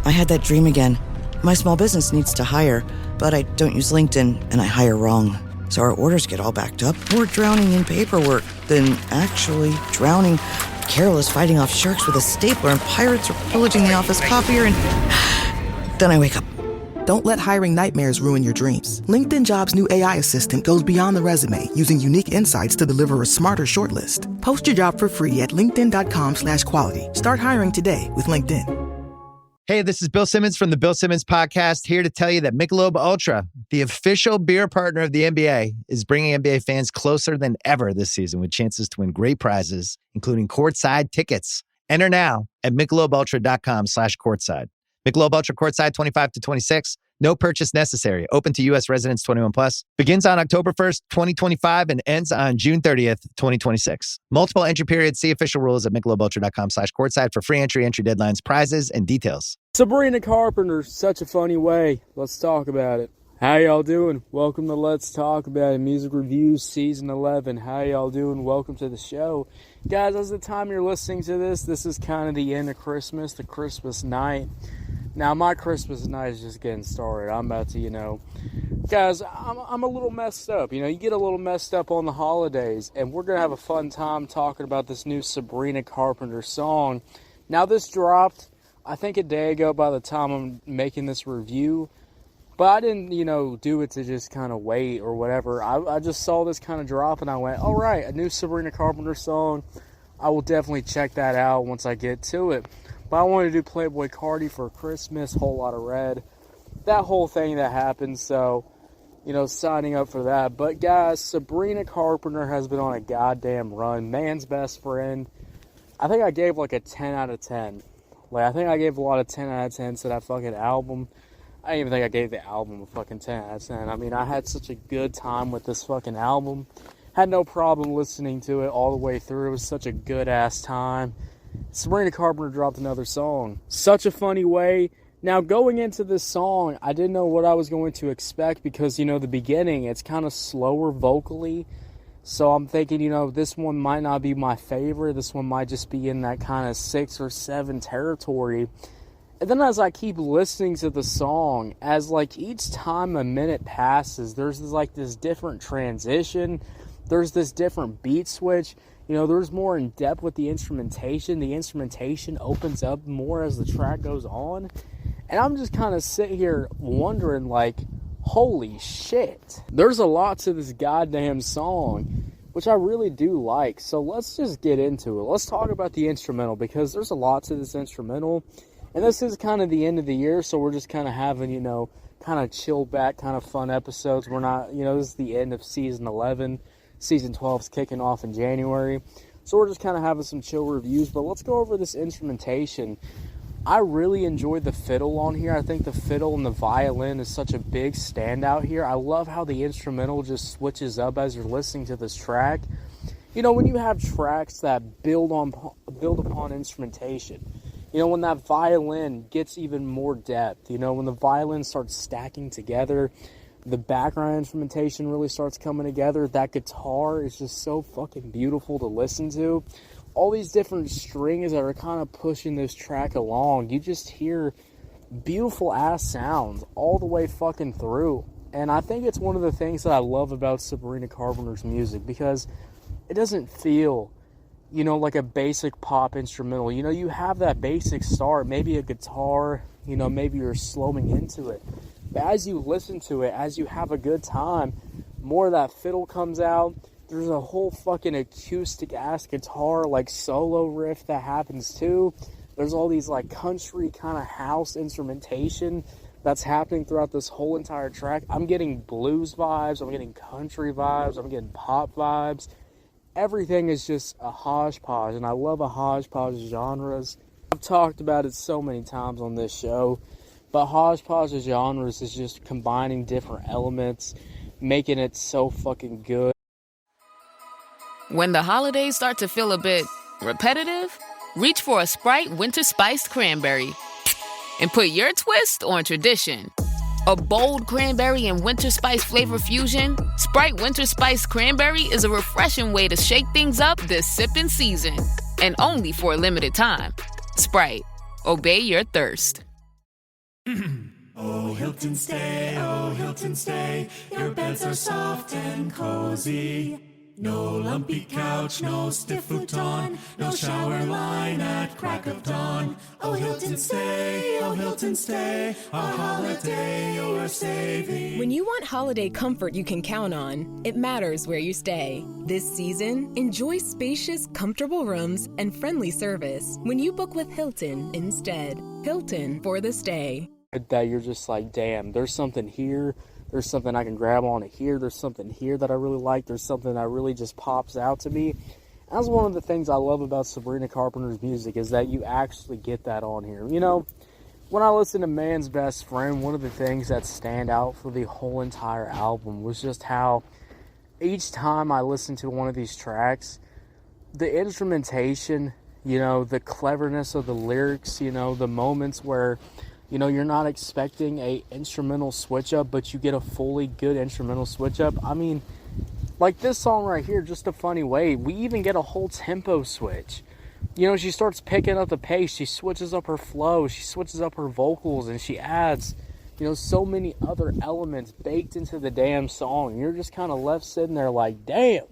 I had that dream again. My small business needs to hire, but I don't use LinkedIn, and I hire wrong. So our orders get all backed up. We're drowning in paperwork, then actually drowning. Carol is fighting off sharks with a stapler, and pirates are pillaging the office copier, and then I wake up. Don't let hiring nightmares ruin your dreams. LinkedIn Jobs' new AI assistant goes beyond the resume, using unique insights to deliver a smarter shortlist. Post your job for free at linkedin.com/quality. Start hiring today with LinkedIn. Hey, this is Bill Simmons from the Bill Simmons Podcast, here to tell you that Michelob Ultra, the official beer partner of the NBA, is bringing NBA fans closer than ever this season with chances to win great prizes, including courtside tickets. Enter now at michelobultra.com/courtside. Michelob Ultra Courtside 25 to 26. No purchase necessary. Open to U.S. residents 21 plus. Begins on October 1st, 2025 and ends on June 30th, 2026. Multiple entry periods. See official rules at michelobultra.com/courtside for free entry deadlines, prizes, and details. Sabrina Carpenter, such a funny way. Let's talk about it. How y'all doing? Welcome to Let's Talk About It, Music Reviews, Season 11. How y'all doing? Welcome to the show. Guys, as the time you're listening to this is kind of the end of Christmas, the Christmas night. Now, my Christmas night is just getting started. I'm about to, guys, I'm a little messed up. You get a little messed up on the holidays, and we're going to have a fun time talking about this new Sabrina Carpenter song. Now, this dropped, I think, a day ago by the time I'm making this review, but I didn't, do it to just kind of wait or whatever. I just saw this kind of drop, and I went, all right, a new Sabrina Carpenter song. I will definitely check that out once I get to it. But I wanted to do Playboy Cardi for Christmas, Whole Lotta Red, that whole thing that happened, so, signing up for that. But guys, Sabrina Carpenter has been on a goddamn run. Man's Best Friend, I think I gave like a 10 out of 10. I think I gave a lot of 10 out of 10s to that fucking album. I didn't even think I gave the album a fucking 10 out of 10. I mean, I had such a good time with this fucking album. Had no problem listening to it all the way through. It was such a good-ass time. Sabrina Carpenter dropped another song. Such a funny way. Now, going into this song, I didn't know what I was going to expect because, the beginning, it's kind of slower vocally. So I'm thinking, this one might not be my favorite. This one might just be in that kind of 6 or 7 territory. And then as I keep listening to the song, as each time a minute passes, there's this different transition. There's this different beat switch. There's more in depth with the instrumentation. The instrumentation opens up more as the track goes on. And I'm just kind of sitting here wondering, holy shit. There's a lot to this goddamn song, which I really do like. So let's just get into it. Let's talk about the instrumental, because there's a lot to this instrumental. And this is kind of the end of the year, so we're just kind of having, kind of chill back, kind of fun episodes. We're not, this is the end of Season 11. Season 12 is kicking off in January. So we're just kind of having some chill reviews. But let's go over this instrumentation. I really enjoyed the fiddle on here. I think the fiddle and the violin is such a big standout here. I love how the instrumental just switches up as you're listening to this track. When you have tracks that build upon instrumentation, when that violin gets even more depth, when the violin starts stacking together, the background instrumentation really starts coming together. That guitar is just so fucking beautiful to listen to. All these different strings that are kind of pushing this track along. You just hear beautiful ass sounds all the way fucking through. And I think it's one of the things that I love about Sabrina Carpenter's music, because it doesn't feel, like a basic pop instrumental. You have that basic start, maybe a guitar, maybe you're slowing into it. But as you listen to it, as you have a good time, more of that fiddle comes out. There's a whole fucking acoustic-ass guitar, solo riff that happens too. There's all these, country kind of house instrumentation that's happening throughout this whole entire track. I'm getting blues vibes. I'm getting country vibes. I'm getting pop vibes. Everything is just a hodgepodge, and I love a hodgepodge of genres. I've talked about it so many times on this show. But hodgepodge of genres is just combining different elements, making it so fucking good. When the holidays start to feel a bit repetitive, reach for a Sprite Winter Spiced Cranberry and put your twist on tradition. A bold cranberry and winter spice flavor fusion, Sprite Winter Spiced Cranberry is a refreshing way to shake things up this sipping season. And only for a limited time. Sprite. Obey your thirst. Oh, Hilton stay, your beds are soft and cozy. No lumpy couch, no stiff futon, no shower line at crack of dawn. Oh, Hilton stay, a holiday you're saving. When you want holiday comfort you can count on, it matters where you stay. This season, enjoy spacious, comfortable rooms and friendly service when you book with Hilton instead. Hilton for the stay. That you're just like, damn, there's something here. There's something I can grab on here. There's something here that I really like. There's something that really just pops out to me. That's one of the things I love about Sabrina Carpenter's music, is that you actually get that on here. You know, when I listen to Man's Best Friend, one of the things that stand out for the whole entire album was just how each time I listen to one of these tracks, the instrumentation, you know, the cleverness of the lyrics, you know, the moments where, you know, you're not expecting a instrumental switch up, but you get a fully good instrumental switch up. I mean, like this song right here, Just a Funny Way, we even get a whole tempo switch. You know, she starts picking up the pace, she switches up her flow, she switches up her vocals, and she adds, you know, so many other elements baked into the damn song. You're just kind of left sitting there like, damn,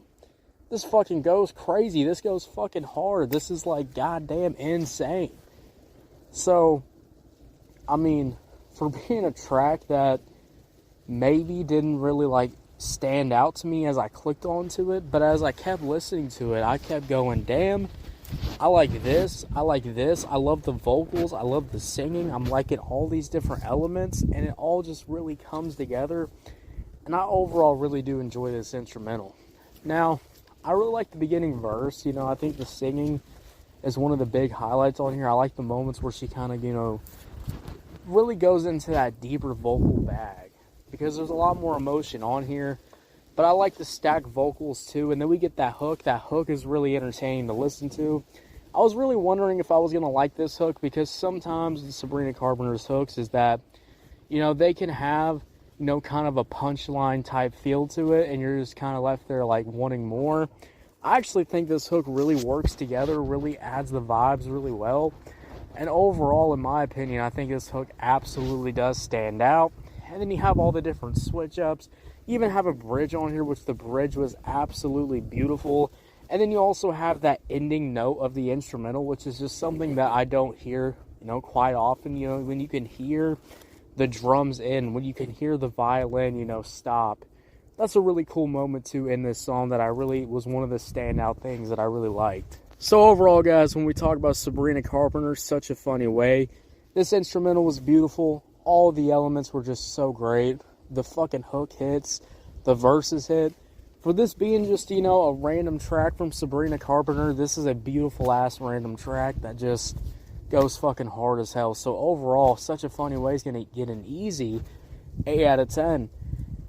this fucking goes crazy. This goes fucking hard. This is like goddamn insane. So, I mean, for being a track that maybe didn't really, like, stand out to me as I clicked onto it, but as I kept listening to it, I kept going, damn, I like this, I like this, I love the vocals, I love the singing, I'm liking all these different elements, and it all just really comes together, and I overall really do enjoy this instrumental. Now, I really like the beginning verse, you know, I think the singing is one of the big highlights on here. I like the moments where she kind of, you know, really goes into that deeper vocal bag, because there's a lot more emotion on here. But I like the stacked vocals too, and then we get that hook. That hook is really entertaining to listen to. I was really wondering if I was going to like this hook, because sometimes the Sabrina Carpenter's hooks is that, you know, they can have, you know, kind of a punchline type feel to it, and you're just kind of left there like wanting more. I actually think this hook really works together, really adds the vibes really well. And overall, in my opinion, I think this hook absolutely does stand out. And then you have all the different switch-ups. You even have a bridge on here, which the bridge was absolutely beautiful. And then you also have that ending note of the instrumental, which is just something that I don't hear, you know, quite often. You know, when you can hear the drums in, when you can hear the violin, you know, stop. That's a really cool moment, too, in this song that I really was one of the standout things that I really liked. So overall, guys, when we talk about Sabrina Carpenter, Such a Funny Way, this instrumental was beautiful. All the elements were just so great. The fucking hook hits. The verses hit. For this being just, you know, a random track from Sabrina Carpenter, this is a beautiful-ass random track that just goes fucking hard as hell. So overall, Such a Funny Way is going to get an easy 8 out of 10.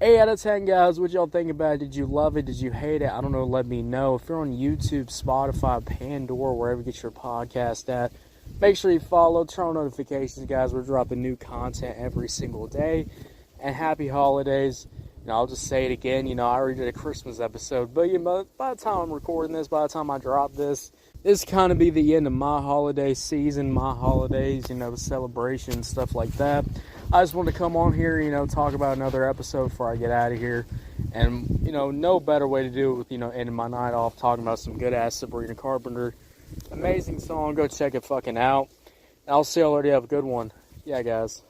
8 out of 10, guys. What y'all think about it? Did you love it? Did you hate it? I don't know. Let me know. If you're on YouTube, Spotify, Pandora, wherever you get your podcast at, make sure you follow, turn on notifications, guys. We're dropping new content every single day. And happy holidays. You know, I'll just say it again. You know, I already did a Christmas episode. But, you know, by the time I'm recording this, by the time I drop this, this kind of be the end of my holiday season, my holidays, you know, celebration, stuff like that. I just wanted to come on here, you know, talk about another episode before I get out of here. And, you know, no better way to do it with, you know, ending my night off talking about some good-ass Sabrina Carpenter. Amazing song. Go check it fucking out. And I'll see y'all already. Have a good one. Yeah, guys.